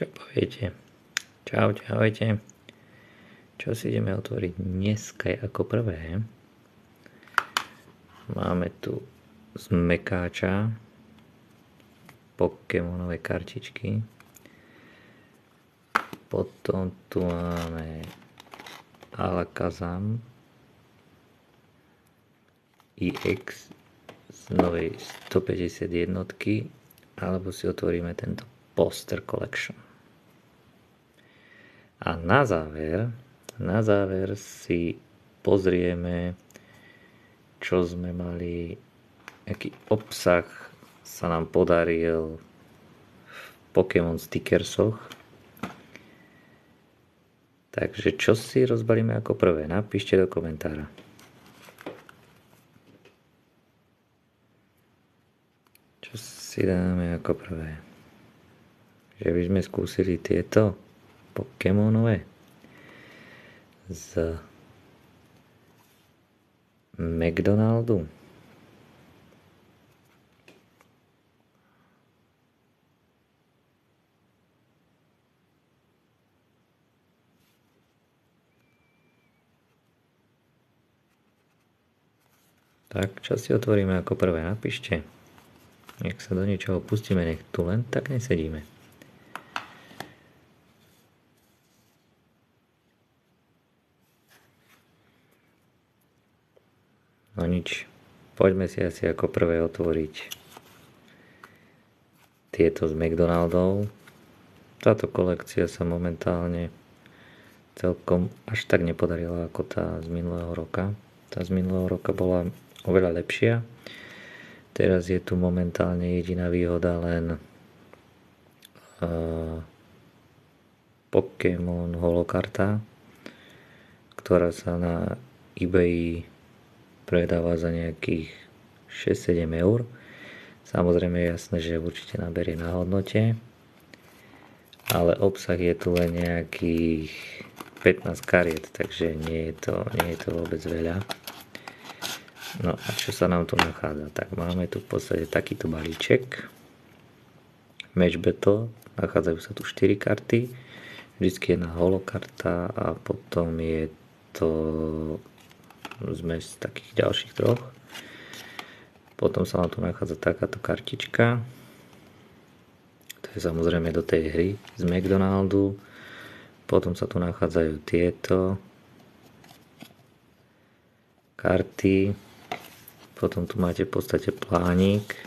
Čo poviete? Čaute, ahojte. Čo si ideme otvoriť dneska ako prvé? Máme tu z mekáča Pokémonové kartičky. Potom tu máme Alakazam EX z novej 151, alebo si otvoríme tento Poster Collection. A na záver si pozrieme, čo sme mali, aký obsah sa nám podaril v Pokémon stickersoch. Takže čo si rozbalíme ako prvé? Napíšte do komentára. Čo si dáme ako prvé? Že by sme skúsili tieto Pokémonové z McDonaldu. Tak, čo si otvoríme ako prvé? Napíšte. Nech sa do niečoho pustíme, nech tu len tak nesedíme. No nič, poďme si asi ako prvé otvoriť tieto z McDonaldov. Táto kolekcia sa momentálne celkom až tak nepodarila ako tá z minulého roka. Tá z minulého roka bola oveľa lepšia. Teraz je tu momentálne jediná výhoda len Pokémon holokarta, ktorá sa na eBay predáva za nejakých 6-7 eur. Samozrejme je jasné, že určite naberie na hodnote, ale obsah je tu len nejakých 15 kariet, takže nie je to vôbec veľa. No a čo sa nám tu nachádza? Tak máme tu v podstate takýto balíček Match Battle, nachádzajú sa tu 4 karty, vždycky jedna holokarta a potom je to zmes takých ďalších troch. Potom sa nám tu nachádza takáto kartička, to je samozrejme do tej hry z McDonaldu. Potom sa tu nachádzajú tieto karty. Potom tu máte v podstate plánik,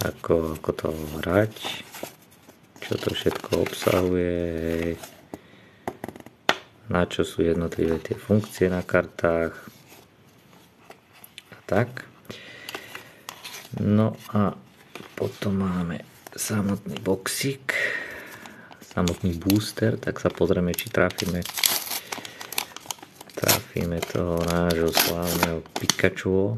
ako to hrať, čo to všetko obsahuje, na čo sú jednotlivé tie funkcie na kartách a tak. No a potom máme samotný boxík, samotný booster, tak sa pozrieme, či trafíme toho nášho slávneho Pikachu.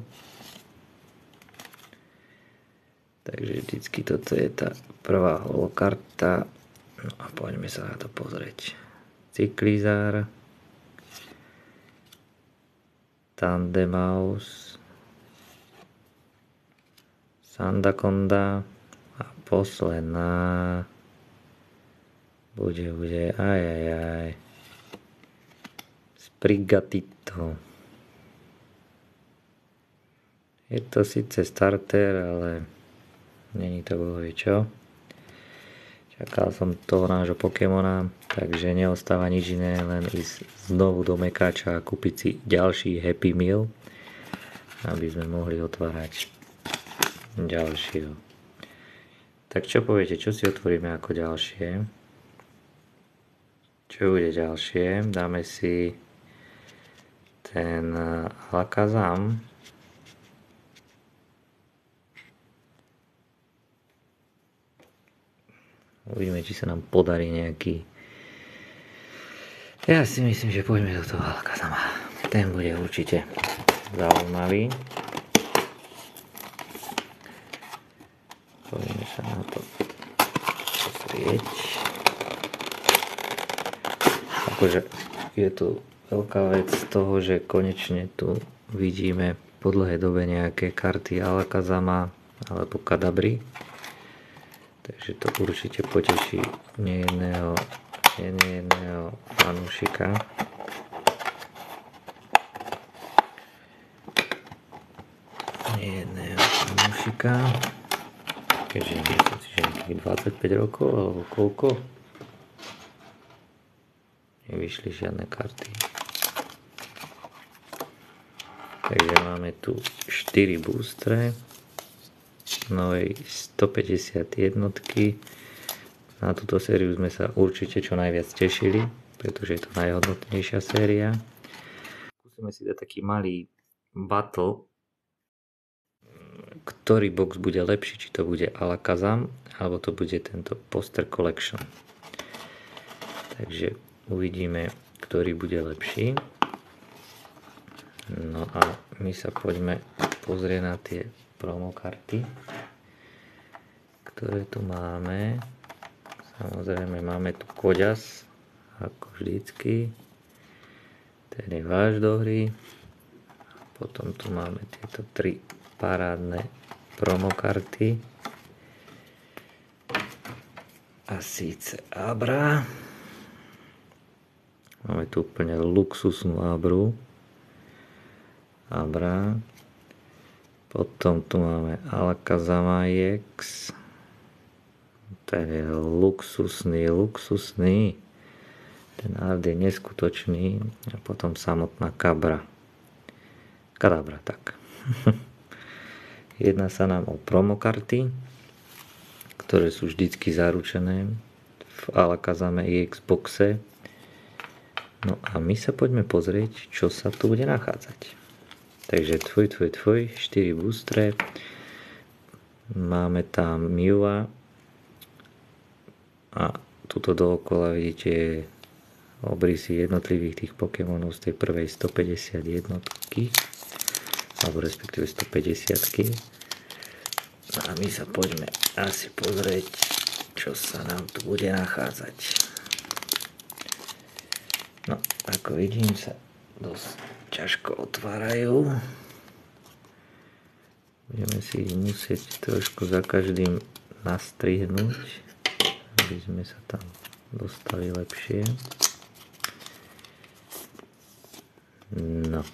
Takže vždycky toto je tá prvá holokarta. No a poďme sa na to pozrieť. Cyklizár, Tandemaus, Sandaconda a posledná bude Sprigatito. Je to síce starter, ale není to bohvie čo. Čakal som toho nášho Pokémona, takže neostáva nič iné, len ísť znovu do mekáča a kúpiť si ďalší Happy Meal, aby sme mohli otvárať ďalšieho. Tak čo poviete, čo si otvoríme ako ďalšie? Čo bude ďalšie? Dáme si ten Alakazam. Uvidíme, či sa nám podarí nejaký. Ja si myslím, že poďme do toho Alakazama. Ten bude určite zaujímavý. Poďme sa na to pozrieť. Akože je tu veľká vec z toho, že konečne tu vidíme po dlhej dobe nejaké karty Alakazama alebo Kadabry. Takže to určite poteší nejedného fanúšika. Keďže myslím si, že nejakých 25 rokov alebo koľko. Nevyšli žiadne karty. Takže máme tu 4 boostre novej 150 jednotky. Na túto sériu sme sa určite čo najviac tešili, pretože je to najhodnotnejšia séria. Skúsime si dať taký malý battle, ktorý box bude lepší, či to bude Alakazam, alebo to bude tento Poster Collection. Takže uvidíme, ktorý bude lepší. No a my sa poďme pozrieť na tie promokarty, ktoré tu máme. Samozrejme máme tu Koďas, ako vždycky. Ten je váš do hry. Potom tu máme tieto 3 parádne promokarty. A síce Abra. Máme tu úplne luxusnú Abra. Potom tu máme Alakazam EX. Ten je luxusný. Ten art je neskutočný. A potom samotná Kadabra, tak. Jedná sa nám o promokarty, ktoré sú vždycky zaručené v Alakazame EX boxe. No a my sa poďme pozrieť, čo sa tu bude nachádzať. Takže tvoj, 4 boostre. Máme tam Mewa. A tuto dookola vidíte obrysy jednotlivých tých Pokémonov z tej prvej 150 jednotky. Alebo respektíve 150-ky. A my sa poďme asi pozrieť, čo sa nám tu bude nachádzať. No, ako vidím, sa dosť ťažko otvárajú. Budeme si ich musieť trošku za každým nastrihnúť, aby sme sa tam dostali lepšie. No.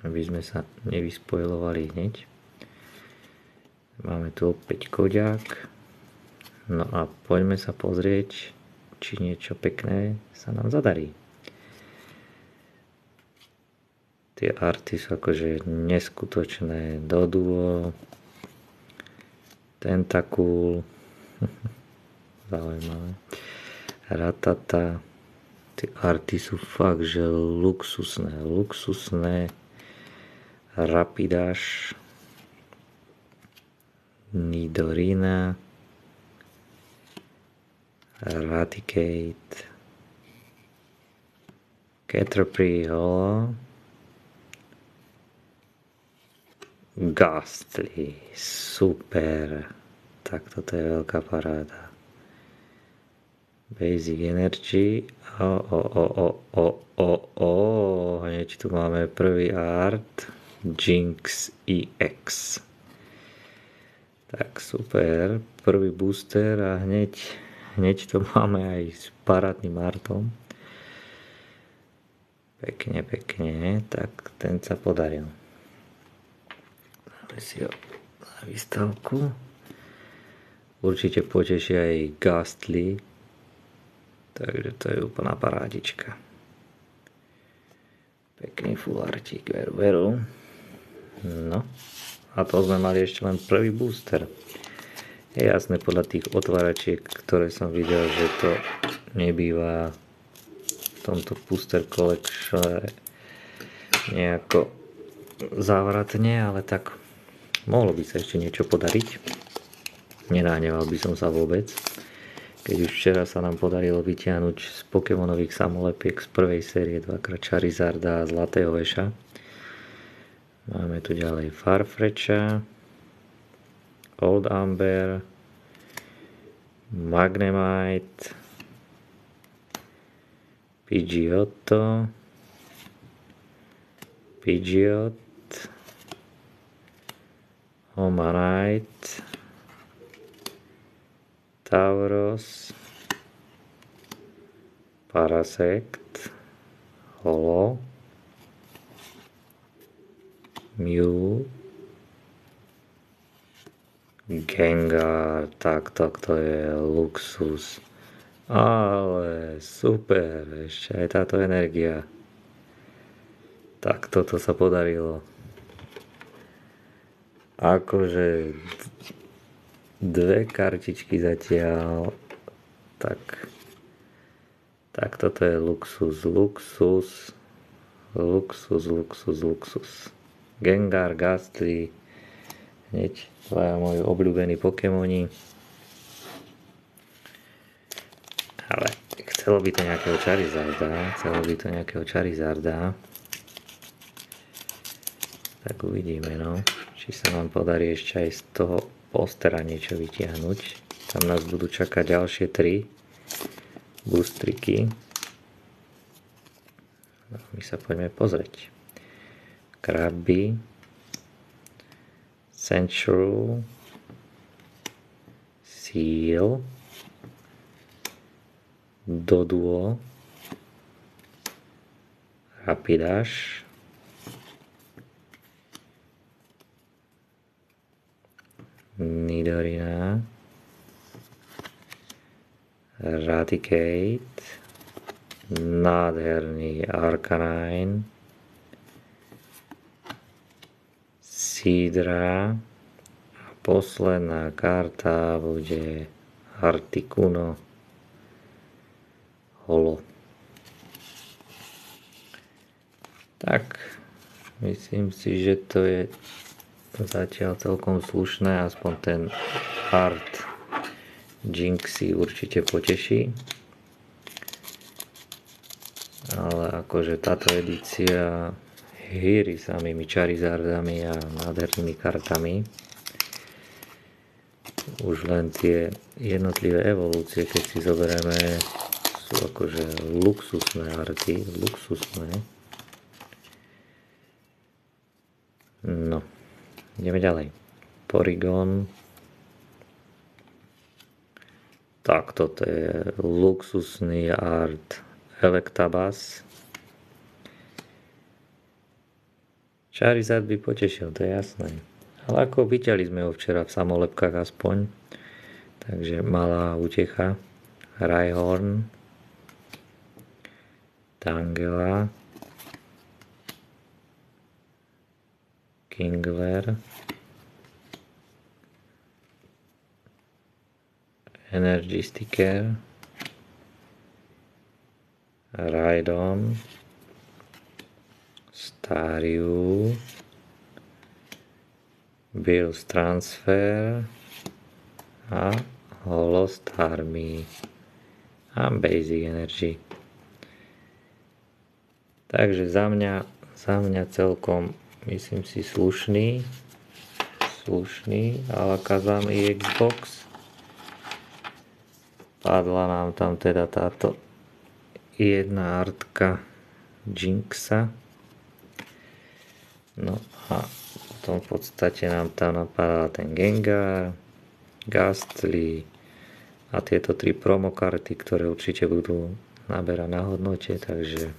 Aby sme sa nevyspojlovali hneď. Máme tu opäť Koďák. No a poďme sa pozrieť, či niečo pekné sa nám zadarí. Tie arty sú akože neskutočné. Doduo, Tentacool, zaujímavé, Ratata. Tie arty sú fakt, že luxusné. Rapidash, Nidorina, Raticate, Caterpie Holo, Gastly, super, tak toto je veľká paráda. Basic Energy, hneď tu máme prvý art, Jynx EX. Tak super, prvý booster a hneď to máme aj s parádnym artom. Pekne, tak ten sa podaril. Dáme si ho na výstavku. Určite poteší aj Gastly, takže to je úplná parádička. Pekný fulartík, veru. No, a to sme mali ešte len prvý booster. Je jasné podľa tých otváračiek, ktoré som videl, že to nebýva v tomto booster collection nejako závratne, ale tak mohlo by sa ešte niečo podariť. Nenahneval by som sa vôbec, keď už včera sa nám podarilo vytiahnuť z Pokémonových samolepiek z prvej série 2x Charizarda a Zlatého veša. Máme tu ďalej Farfetcha, Old Amber, Magnemite, Pidgeotto, Omanite, Tauros, Parasect, Holo, Mew, Gengar, tak to je luxus. Ale super, ešte aj táto energia. Tak toto sa podarilo. Akože dve kartičky zatiaľ. Tak toto je luxus. Gengar, Gastly, hneď dvaja moji obľúbení Pokémoni. Ale chcelo by to nejakého Charizarda. Tak uvidíme, no. Či sa nám podarí ešte aj z toho postera niečo vytiahnuť. Tam nás budú čakať ďalšie 3 boostriky. No, my sa poďme pozrieť. Krabby, Central, Seal, Doduo, Rapidash, Nidorina, Raticate, nádherný Arcanine, Sidra a posledná karta bude Articuno Holo. Tak, myslím si, že to je zatiaľ celkom slušné, aspoň ten art Jinxy určite poteší. Ale akože táto edícia hýri samými Charizardami a nádhernými kartami. Už len tie jednotlivé evolúcie, keď si zoberieme, sú akože luxusné arty, No, ideme ďalej. Porygon. Tak, toto je luxusný art Electabuzz. Charizard by potešil, to je jasné. Ale ako videli sme ho včera v samolepkách aspoň. Takže malá útecha. Rhyhorn. Tangela. Kingler. Energy Sticker, Rhydon, Staryu, Bills Transfer a Holo Starmie a Basic Energy. Takže za mňa celkom, myslím si, slušný Alakazam Xbox. Padla nám tam teda táto jedna artka Jinxa. No a potom v podstate nám tam napadá ten Gengar, Gastly a tieto 3 promokarty, ktoré určite budú naberať na hodnote, takže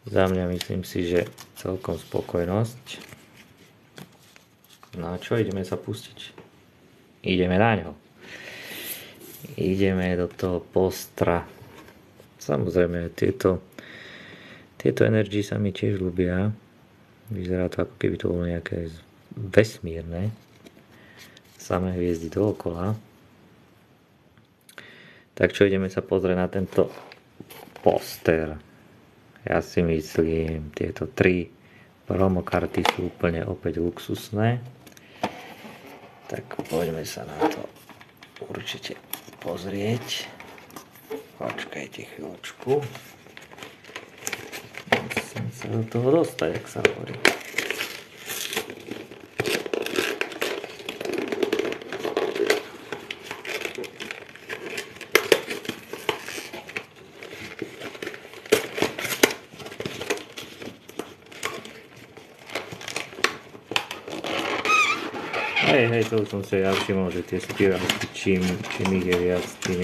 za mňa myslím si, že celkom spokojnosť. No a čo, ideme sa pustiť? Ideme na ňo. Ideme do toho postra. Samozrejme, tieto energy sa mi tiež ľúbia. Vyzerá to, ako keby to bolo nejaké vesmírne. Samé hviezdy dookola. Tak čo, ideme sa pozrieť na tento poster. Ja si myslím, tieto 3 promokarty sú úplne opäť luxusné. Tak poďme sa na to určite pozrieť. Počkajte chvíľočku. Musím sa do toho dostať, jak sa hovorí. Hej, to som si ja všimol, že tie spirálky, čím ich je viac, tým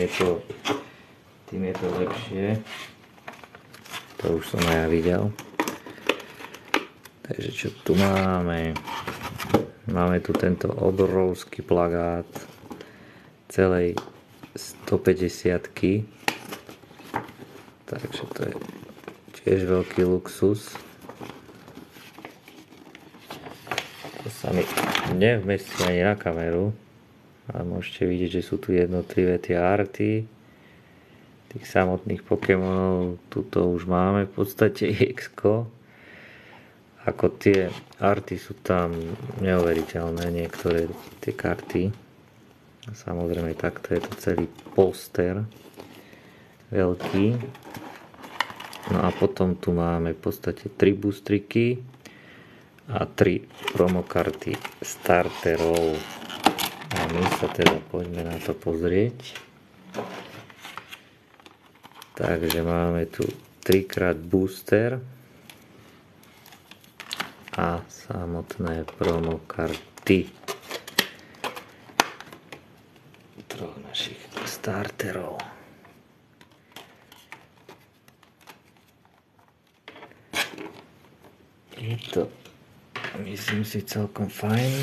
je to lepšie. To už som aj ja videl. Takže čo tu máme? Máme tu tento obrovský plagát celej 150-ky. Takže to je tiež veľký luxus. To sa mi nevmestí ani na kameru. Ale môžete vidieť, že sú tu jednotlivé tie arty. Tých samotných Pokémonov tuto už máme v podstate X-ko. Ako tie arty sú tam neuveriteľné, niektoré tie karty. A samozrejme takto je to celý poster veľký. No a potom tu máme v podstate 3 boostriky a 3 promokarty starterov. A my sa teda poďme na to pozrieť. Takže máme tu 3x booster a samotné promokarty troch našich starterov. Je to, myslím si, celkom fajn.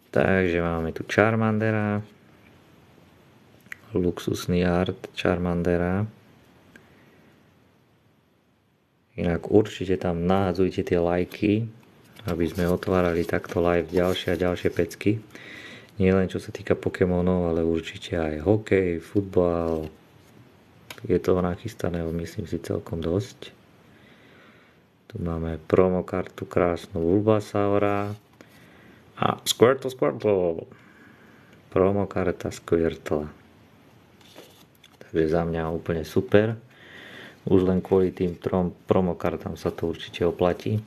Takže máme tu Charmandera, luxusný art Charmandera. Inak určite tam nahádzujte tie lajky, aby sme otvárali takto live ďalšie a ďalšie pecky. Nie len čo sa týka Pokémonov, ale určite aj hokej, futbal. Je toho nachystaného, myslím si, celkom dosť. Tu máme promokartu krásnu Bulbasaura a Squirtle. Promokarta Squirtle. Takže za mňa úplne super. Už len kvôli tým 3 promokartám sa to určite oplatí.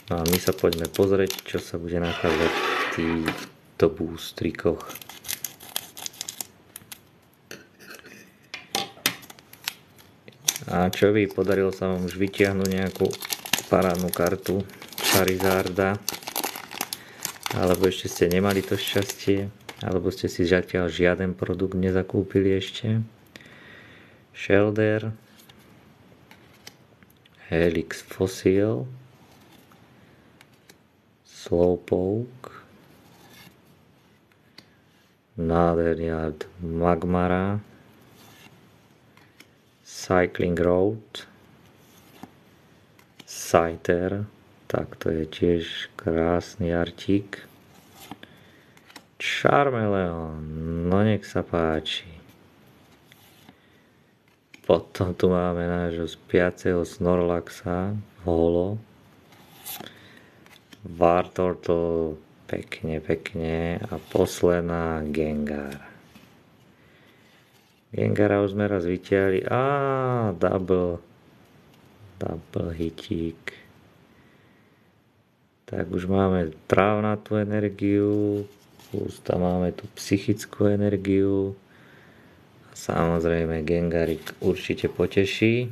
No a my sa poďme pozrieť, čo sa bude nachádzať v týchto boostrikoch. A čo by, podarilo sa vám už vytiahnuť nejakú parádnu kartu Charizarda, alebo ešte ste nemali to šťastie, alebo ste si zatiaľ žiaden produkt nezakúpili ešte. Shelder, Helix Fossil, Slowpoke, nádherný art Magmara, Cycling Road, Scyther, tak to je tiež krásny artík. Charmeleon, no nech sa páči. Potom tu máme nášho spiaceho Snorlaxa v holo. Wartortle, pekne. A posledná Gengar. Gengara už sme raz vytiahli. Double hitík. Tak už máme trávnatú energiu, plus tam máme tú psychickú energiu. A samozrejme Gengarik určite poteší.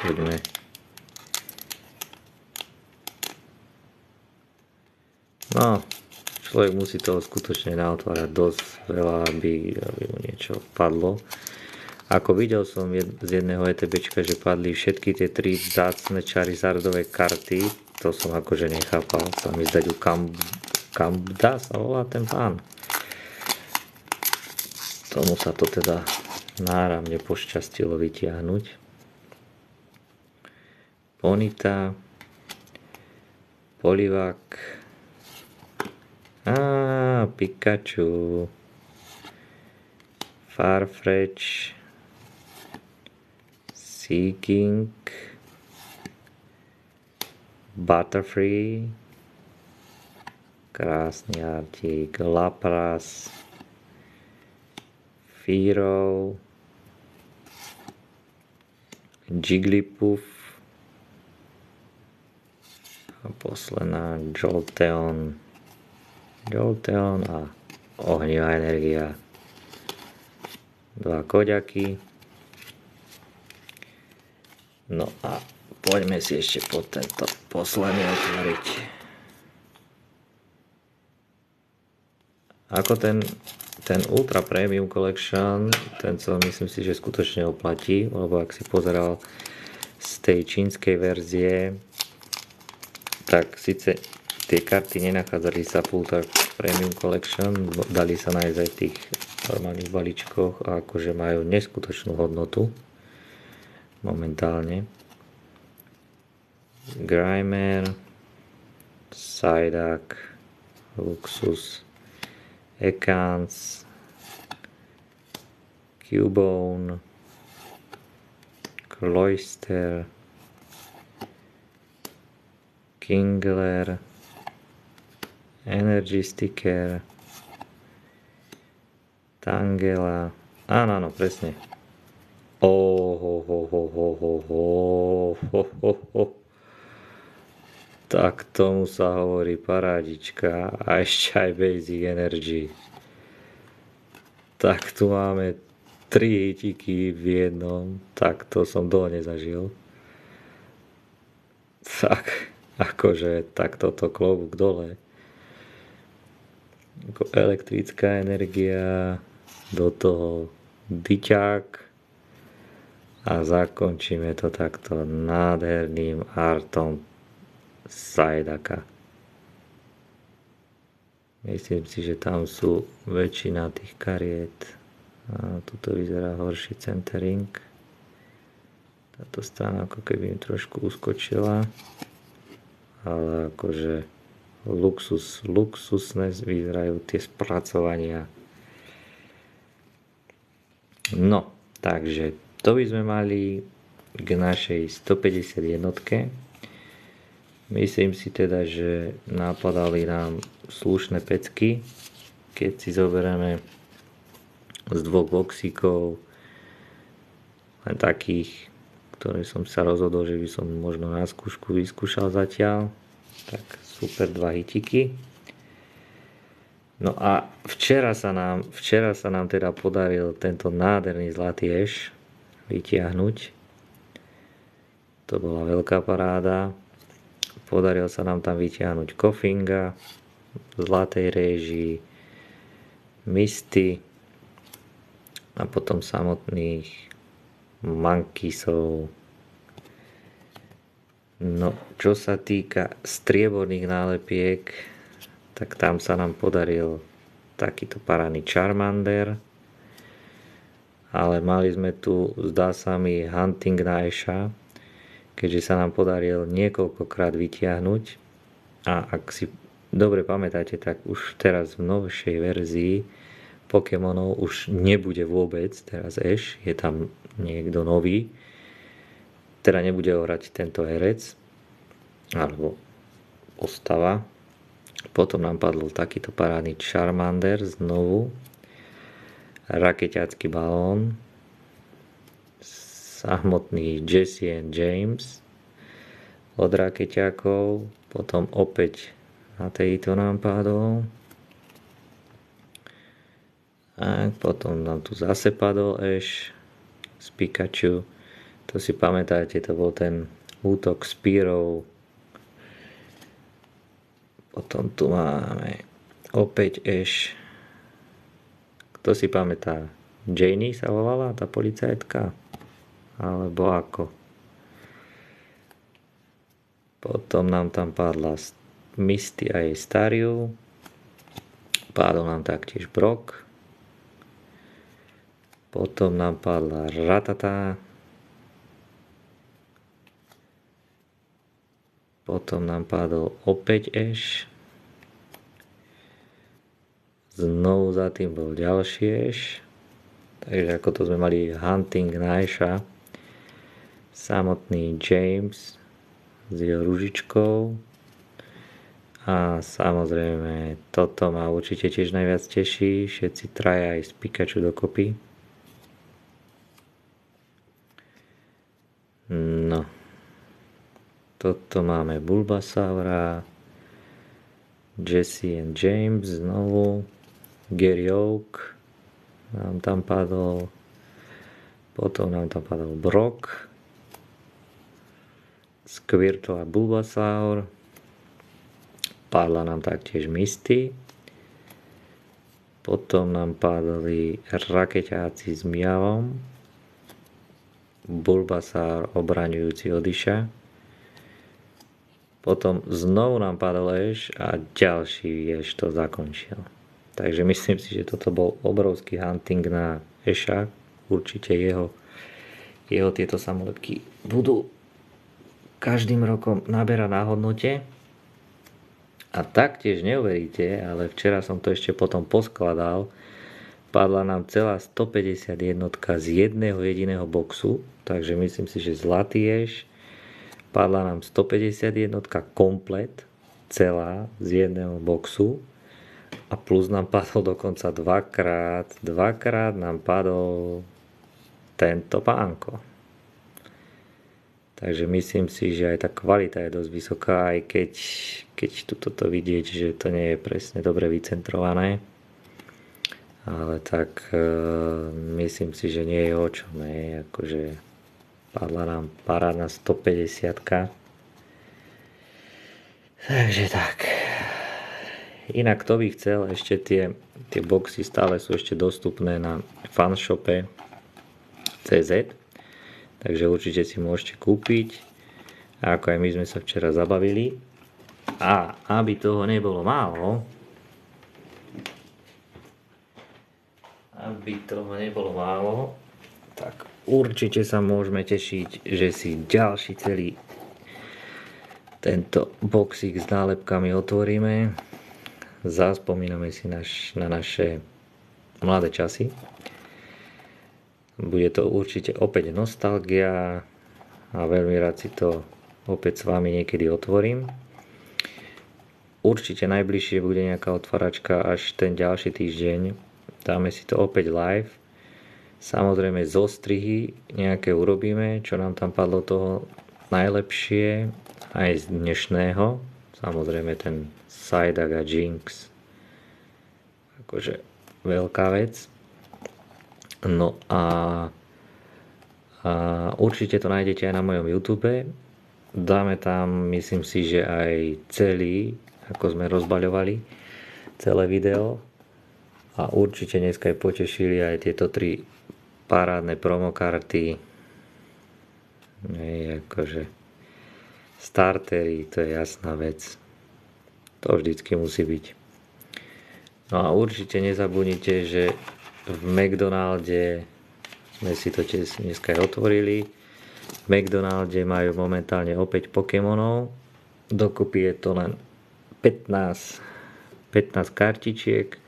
Poďme. No, človek musí toho skutočne naotvárať dosť veľa, aby mu niečo padlo. Ako videl som z jedného ETBčka, že padli všetky tie 3 vzácne Charizardové karty, to som akože nechápal, sa mi zdať Kambda sa volá ten pán. Tomu sa to teda náramne pošťastilo vytiahnuť. Ponyta, Poliwag, Pikachu, Farfetch, Seeking, Butterfree, krásny artík, Lapras, Fearow, Jigglypuff a posledná Jolteon a ohnivá energia. 2 koďaky. No a poďme si ešte po tento posledný otvoriť. ako ten Ultra Premium Collection, ten sa myslím si, že skutočne oplatí, lebo ak si pozeral z tej čínskej verzie, tak síce tie karty nenachádzali sa v Ultra Premium Collection, dali sa nájsť aj v tých normálnych balíčkoch a akože majú neskutočnú hodnotu momentálne. Grimer, Psyduck, Luxus, Ekans, Cubone, Cloyster, Kingler, Energy Sticker, Tangela, áno, presne. Tak tomu sa hovorí parádička a ešte aj Basic Energy. Tak tu máme 3 hitiky v jednom, tak to som dlho nezažil. Tak, akože tak toto klobúk dole. Ako elektrická energia, do toho dyťák a zakončíme to takto nádherným artom Psyducka. Myslím si, že tam sú väčšina tých kariet. A tuto vyzerá horší centering. Táto strana ako keby mi trošku uskočila. Ale akože luxusné vyzerajú tie spracovania. No, takže to by sme mali k našej 150 jednotke. Myslím si teda, že napadali nám slušné pecky, keď si zoberieme z 2 boxíkov len takých, ktoré som sa rozhodol, že by som možno na skúšku vyskúšal zatiaľ. Tak super 2 hitiky. No a včera sa nám teda podaril tento nádherný zlatý eš vytiahnuť. To bola veľká paráda. Podarilo sa nám tam vytiahnuť Kofinga, Zlatej réžii, Misty a potom samotných Monkeysov. No, čo sa týka strieborných nálepiek, tak tam sa nám podaril takýto parádny Charmander, ale mali sme tu, zdá sa mi, Hunting Knife, keďže sa nám podaril niekoľkokrát vytiahnuť a ak si dobre pamätáte, tak už teraz v novšej verzii Pokémonov už nebude vôbec teraz Ash, je tam niekto nový, teda nebude ho hrať tento herec alebo postava. Potom nám padol takýto parádny Charmander znovu, rakeťácky balón, samotný Jesse and James od rakeťákov, potom opäť na tejto nám padol. A potom nám tu zase padol Ash z Pikachu. To si pamätáte, to bol ten útok Spearov. Potom tu máme opäť Ash. Kto si pamätá? Janie sa volala, tá policajtka? Alebo ako? Potom nám tam padla Misty a jej Staryu. Padol nám taktiež Brock. Potom nám padla Rattata. Potom nám padol opäť Ash. Znovu za tým bol ďalší Ash. Takže ako to sme mali Hunting Knife, samotný James s jeho ružičkou. A samozrejme, toto ma určite tiež najviac teší. Všetci traja aj z Pikachu dokopy. No. Toto máme Bulbasaura, Jesse and James znovu, Gary Oak nám tam padol, potom nám tam padol Brock, Squirtle a Bulbasaur, padla nám taktiež Misty, potom nám padli rakeťáci s Miavom, Bulbasaur obraňujúci Odisha, potom znovu nám padol Ash a ďalší Ash to zakončil. Takže myslím si, že toto bol obrovský hunting na Asha. Určite jeho tieto samolepky budú každým rokom naberať na hodnote. A taktiež neuveríte, ale včera som to ešte potom poskladal, padla nám celá 150 jednotka z jedného jediného boxu, takže myslím si, že zlatý Ash. Padla nám 150 jednotka komplet, celá z jedného boxu a plus nám padol dokonca dvakrát nám padol tento pánko. Takže myslím si, že aj tá kvalita je dosť vysoká, aj keď toto vidieť, že to nie je presne dobre vycentrované. Ale tak myslím si, že nie je o čom. Akože padla nám parádna 150-ka. Takže tak. Inak kto by chcel, ešte tie boxy stále sú ešte dostupné na fanshope CZ. Takže určite si môžete kúpiť. A ako aj my sme sa včera zabavili. A aby toho nebolo málo, tak určite sa môžeme tešiť, že si ďalší celý tento boxík s nálepkami otvoríme. Zaspomíname si na naše mladé časy. Bude to určite opäť nostalgia a veľmi rád si to opäť s vami niekedy otvorím. Určite najbližšie bude nejaká otváračka až ten ďalší týždeň. Dáme si to opäť live. Samozrejme zostrihy nejaké urobíme, čo nám tam padlo toho najlepšie aj z dnešného. Samozrejme ten Psyduck a Jinx. Akože veľká vec. No a určite to nájdete aj na mojom YouTube. Dáme tam, myslím si, že aj celý, ako sme rozbaľovali, celé video. A určite dneska aj potešili aj tieto 3 parádne promokarty. Akože startery, to je jasná vec. To vždycky musí byť. No a určite nezabudnite, že v McDonalde sme si to dneska aj otvorili. V McDonalde majú momentálne opäť Pokémonov. Dokopy je to len 15 kartičiek.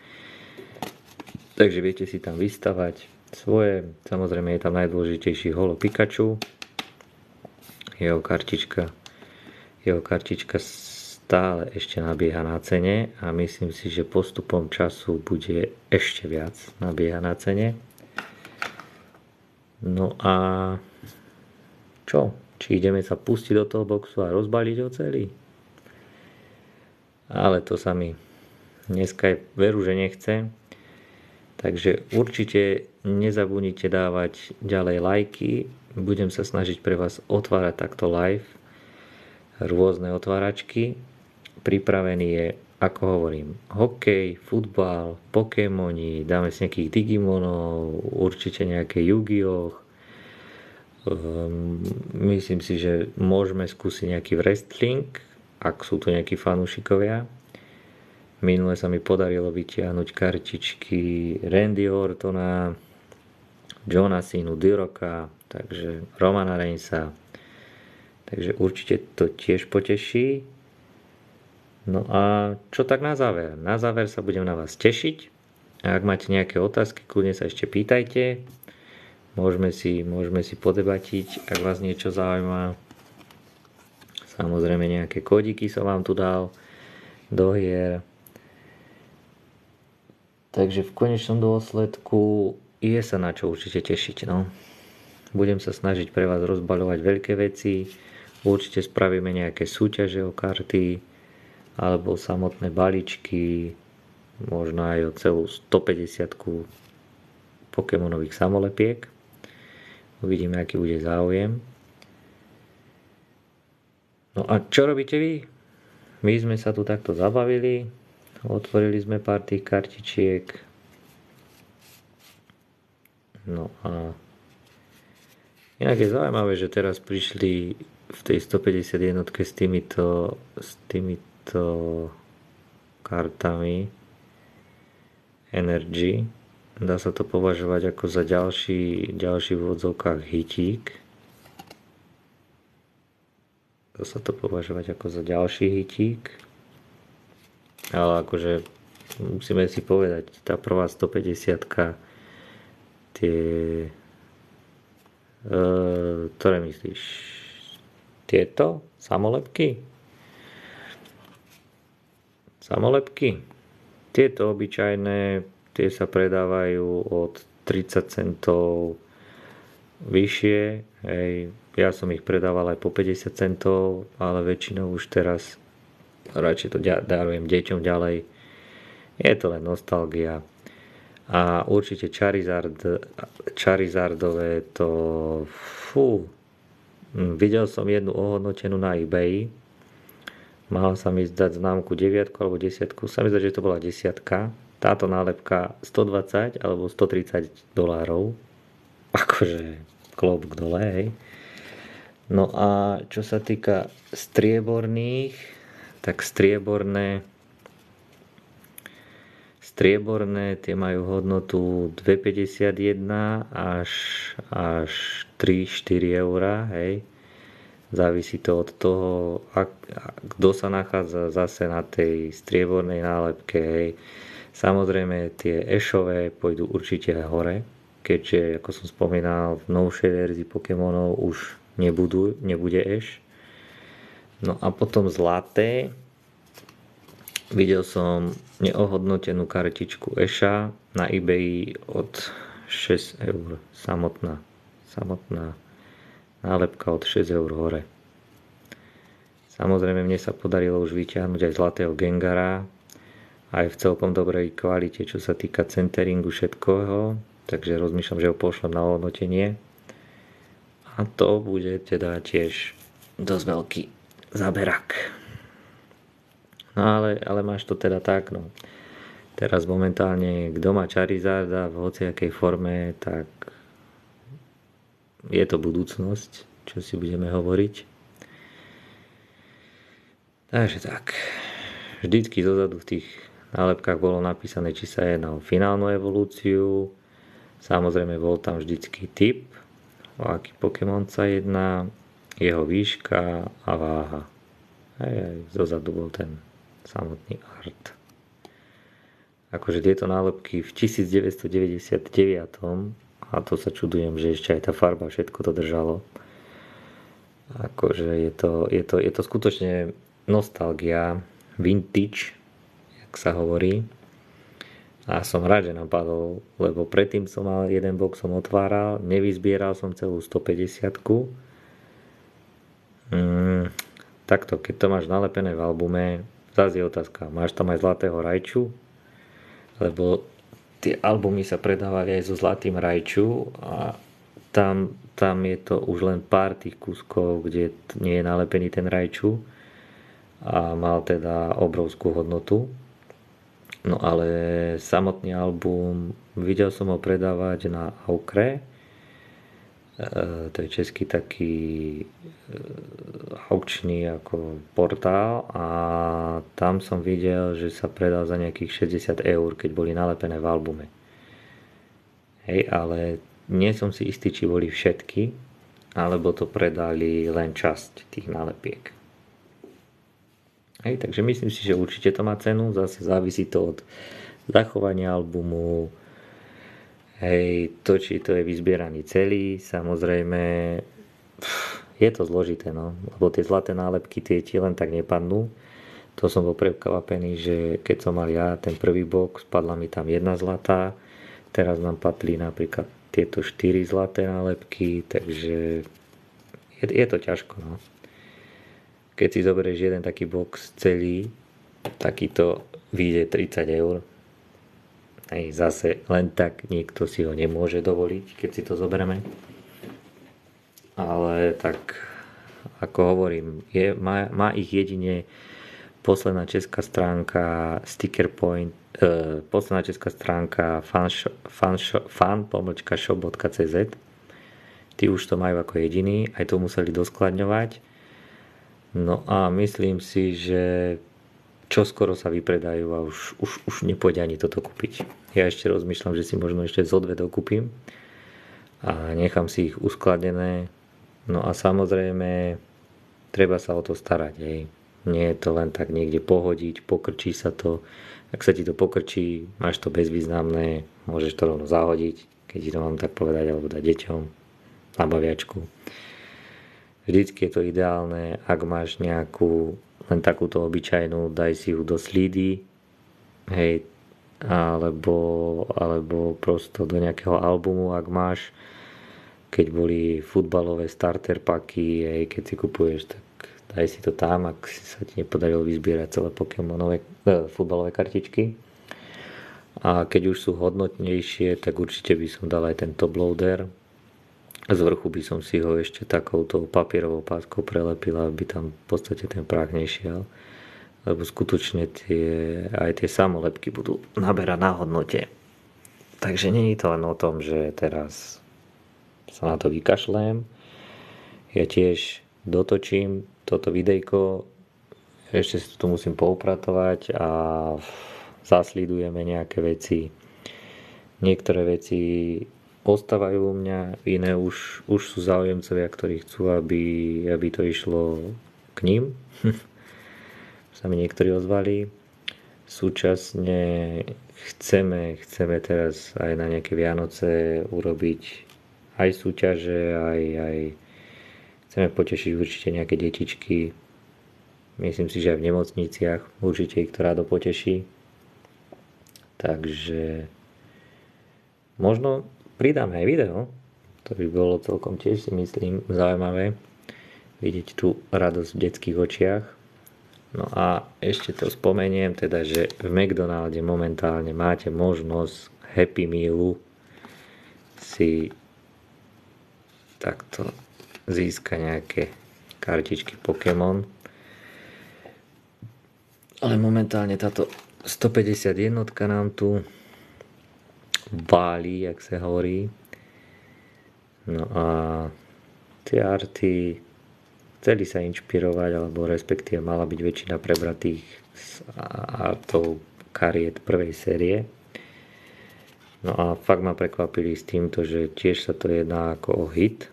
Takže viete si tam vystavať svoje. Samozrejme je tam najdôležitejší holo Pikachu. Jeho kartička stále ešte nabieha na cene a myslím si, že postupom času bude ešte viac nabieha na cene. No a čo? Či ideme sa pustiť do toho boxu a rozbaliť ho celý? Ale to sa mi dneska veru, že nechce. Takže určite nezabudnite dávať ďalej lajky. Budem sa snažiť pre vás otvárať takto live rôzne otváračky. Pripravený je, ako hovorím, hokej, futbal, Pokémoni, dáme si nejakých Digimonov, určite nejaké Yu-Gi-Oh! Myslím si, že môžeme skúsiť nejaký wrestling, ak sú to nejakí fanúšikovia. Minule sa mi podarilo vytiahnuť kartičky Randy Ortona, Johna Cenu, D-Rocka, takže Romana Reinsa. Takže určite to tiež poteší. No a čo tak na záver? Na záver sa budem na vás tešiť. A ak máte nejaké otázky, kľudne sa ešte pýtajte. Môžeme si podebatiť, ak vás niečo zaujíma. Samozrejme nejaké kódiky som vám tu dal do hier. Takže v konečnom dôsledku je sa na čo určite tešiť. No. Budem sa snažiť pre vás rozbaľovať veľké veci. Určite spravíme nejaké súťaže o karty alebo samotné balíčky, možno aj o celú 150 Pokémonových samolepiek. Uvidíme, aký bude záujem. No a čo robíte vy? My sme sa tu takto zabavili. Otvorili sme pár tých kartičiek. No a inak je zaujímavé, že teraz prišli v tej 150 jednotke s týmito kartami Energy. Dá sa to považovať ako za ďalší v odzovkách hitík. Dá sa to považovať ako za ďalší hitík. Ale akože musíme si povedať, tá prvá 150-ka, ktoré myslíš? Tieto? Samolepky? Tieto obyčajné, tie sa predávajú od 30 centov vyššie. Hej. Ja som ich predával aj po 50 centov, ale väčšinou už teraz radšej to darujem deťom ďalej. Je to len nostalgia. A určite Charizardové to... Videl som jednu ohodnotenú na eBay. Mal sa mi zdať známku 9 alebo 10. Sa mi zdať, že to bola 10. Táto nálepka 120 alebo $130. Akože klobúk dole, hej. No a čo sa týka strieborných, tak strieborné tie majú hodnotu 2,51 až 3-4 eurá, hej. Závisí to od toho, kto sa nachádza zase na tej striebornej nálepke, hej. Samozrejme tie ešové pôjdu určite hore, keďže, ako som spomínal, v novšej verzii Pokémonov už nebude eš. No a potom zlaté. Videl som neohodnotenú kartičku eša na eBay od 6 eur. Samotná nálepka od 6 eur hore. Samozrejme mne sa podarilo už vyťahnuť aj zlatého Gengara, aj v celkom dobrej kvalite, čo sa týka centeringu všetkoho, takže rozmýšľam, že ho pošlem na ohodnotenie. A to bude teda tiež dosť veľký zaberak. No ale máš to teda tak, no. Teraz momentálne, kto má Charizarda v hociakej forme, tak je to budúcnosť, čo si budeme hovoriť. Takže tak. Vždycky dozadu v tých nálepkách bolo napísané, či sa jedná o finálnu evolúciu. Samozrejme bol tam vždycky typ, o aký Pokémon sa jedná, jeho výška a váha. Aj zozadu bol ten samotný art. Akože tieto nálepky v 1999, a to sa čudujem, že ešte aj tá farba všetko to držalo. Akože je to skutočne nostalgia, vintage, jak sa hovorí. A som rád, že napadol, lebo predtým som mal jeden box, som otváral, nevyzbieral som celú 150-ku. Takto, keď to máš nalepené v albume, zase je otázka, máš tam aj zlatého Raichu? Lebo tie albumy sa predávali aj so zlatým Raichu a tam je to už len pár tých kuskov, kde nie je nalepený ten Raichu a mal teda obrovskú hodnotu. No ale samotný album, videl som ho predávať na Aukre, to je český taký aukčný ako portál a tam som videl, že sa predal za nejakých 60 eur, keď boli nalepené v albume. Hej, ale nie som si istý, či boli všetky, alebo to predali len časť tých nálepiek. Hej, takže myslím si, že určite to má cenu, zase závisí to od zachovania albumu, hej, to, či to je vyzbieraný celý, samozrejme, je to zložité, no, lebo tie zlaté nálepky, tie ti len tak nepadnú. To som bol prekvapený, že keď som mal ja ten prvý box, padla mi tam jedna zlatá, teraz nám padli napríklad tieto 4 zlaté nálepky, takže je to ťažko, no. Keď si zoberieš jeden taký box celý, takýto vyjde 30 eur. Hej, zase len tak niekto si ho nemôže dovoliť, keď si to zoberieme. Ale tak, ako hovorím, má ich jedine posledná česká stránka Sticker Point, posledná česká stránka fan-shop.cz. Tí už to majú ako jediní, aj to museli doskladňovať. No a myslím si, že čoskoro sa vypredajú a už nepôjde ani toto kúpiť. Ja ešte rozmýšľam, že si možno ešte zo 2 dokúpim a nechám si ich uskladnené. No a samozrejme treba sa o to starať. Hej. Nie je to len tak niekde pohodiť, pokrčí sa to. Ak sa ti to pokrčí, máš to bezvýznamné, môžeš to rovno zahodiť, keď ti to mám tak povedať, alebo dať deťom na baviačku. Vždycky je to ideálne, ak máš nejakú len takúto obyčajnú, daj si ju do slídy, hej, alebo prosto do nejakého albumu, ak máš, keď boli futbalové starter paky, hej, keď si kupuješ, tak daj si to tam, ak sa ti nepodarilo vyzbierať celé Pokémonové futbalové kartičky. A keď už sú hodnotnejšie, tak určite by som dal aj ten top loader. Z vrchu by som si ho ešte takouto papierovou páskou prelepil, aby tam v podstate ten prach nešiel. Lebo skutočne aj tie samolepky budú naberať na hodnote. Takže nie je to len o tom, že teraz sa na to vykašlem. Ja tiež dotočím toto videjko, ešte si to musím poupratovať a zaslídujeme nejaké veci. Niektoré veci ostávajú u mňa, iné už sú záujemcovia, ktorí chcú, aby to išlo k ním. Sa mi niektorí ozvali. Súčasne chceme teraz aj na nejaké Vianoce urobiť aj súťaže, aj chceme potešiť určite nejaké detičky. Myslím si, že aj v nemocniciach určite ich to rádo poteší. Takže možno pridáme aj video. To by bolo celkom tiež, si myslím, zaujímavé vidieť tú radosť v detských očiach. No a ešte to spomeniem, teda, že v McDonalde momentálne máte možnosť Happy Mealu si takto získať nejaké kartičky Pokémon. Ale momentálne táto 151 nám tu váli, jak sa hovorí. No a tie arty chceli sa inšpirovať, alebo respektíve mala byť väčšina prebratých z artov kariet prvej série. No a fakt ma prekvapili s týmto, že tiež sa to jedná ako o hit.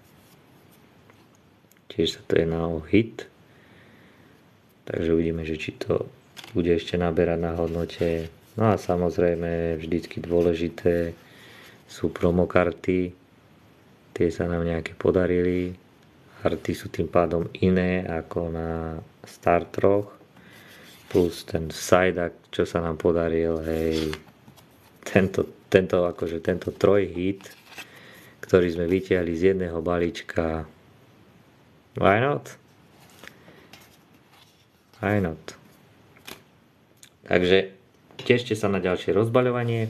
Takže uvidíme, že či to bude ešte naberať na hodnote. No a samozrejme vždycky dôležité sú promokarty. Tie sa nám nejaké podarili. Arty sú tým pádom iné ako na startroch. Plus ten Psyduck, čo sa nám podaril, hej, tento trojhit, ktorý sme vytiahli z jedného balíčka. Why not? Takže tešte sa na ďalšie rozbaľovanie.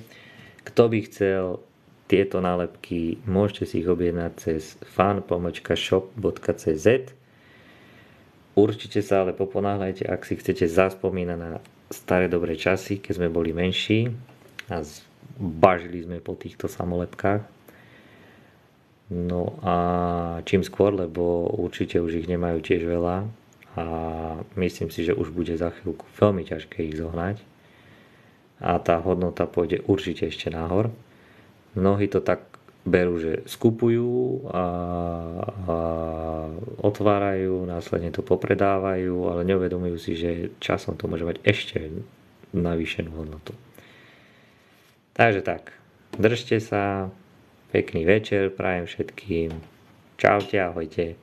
Kto by chcel tieto nálepky, môžete si ich objednať cez fan-shop.cz. Určite sa ale poponáhľajte, ak si chcete zaspomínať na staré dobré časy, keď sme boli menší a bažili sme po týchto samolepkách. No a čím skôr, lebo určite už ich nemajú tiež veľa a myslím si, že už bude za chvíľku veľmi ťažké ich zohnať a tá hodnota pôjde určite ešte nahor. Mnohí to tak berú, že skupujú a otvárajú, následne to popredávajú, ale neuvedomujú si, že časom to môže mať ešte navýšenú hodnotu. Takže tak, držte sa, pekný večer prajem všetkým. Čaute, ahojte.